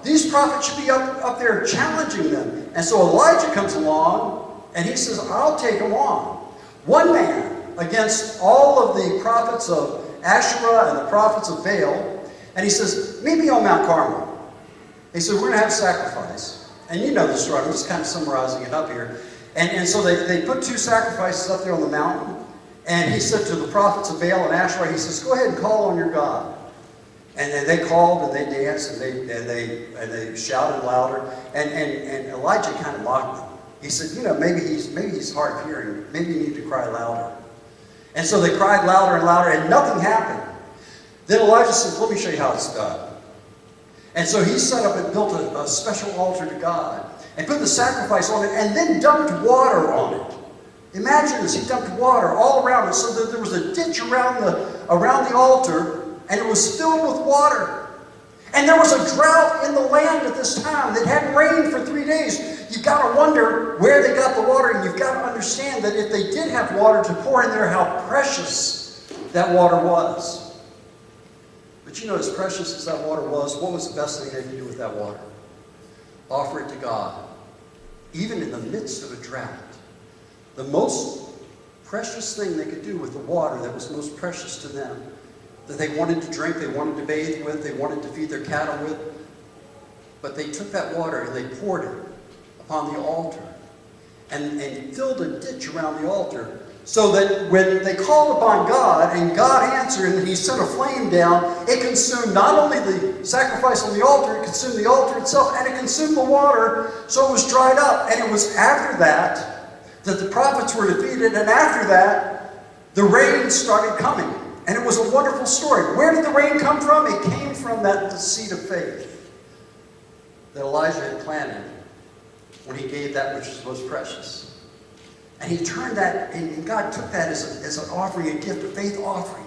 these prophets should be up there challenging them. And so Elijah comes along, and he says, I'll take them on. One man against all of the prophets of Asherah and the prophets of Baal. And he says, meet me on Mount Carmel. He said, we're going to have sacrifice. And you know the story. I'm just kind of summarizing it up here. And so they put 2 sacrifices up there on the mountain. And he said to the prophets of Baal and Asherah, he says, go ahead and call on your God. And then they called and they danced and they shouted louder. And Elijah kind of mocked them. He said, you know, maybe he's hard of hearing. Maybe you need to cry louder. And so they cried louder and louder, and nothing happened. Then Elijah said, let me show you how it's done. And so he set up and built a special altar to God and put the sacrifice on it and then dumped water on it. Imagine this, he dumped water all around it so that there was a ditch around the altar, and it was filled with water. And there was a drought in the land at this time. It hadn't rained for 3 days. You've got to wonder where they got the water, and you've got to understand that if they did have water to pour in there, how precious that water was. But you know, as precious as that water was, what was the best thing they could do with that water? Offer it to God, even in the midst of a drought. The most precious thing they could do with the water that was most precious to them, that they wanted to drink, they wanted to bathe with, they wanted to feed their cattle with. But they took that water and they poured it upon the altar and filled a ditch around the altar so that when they called upon God and God answered and he sent a flame down, it consumed not only the sacrifice on the altar, it consumed the altar itself, and it consumed the water, so it was dried up. And it was after that the prophets were defeated, and after that the rain started coming. And it was a wonderful story. Where did the rain come from? It came from the seed of faith that Elijah had planted when he gave that which was most precious. And he turned that, and God took that as an offering, a gift, a faith offering.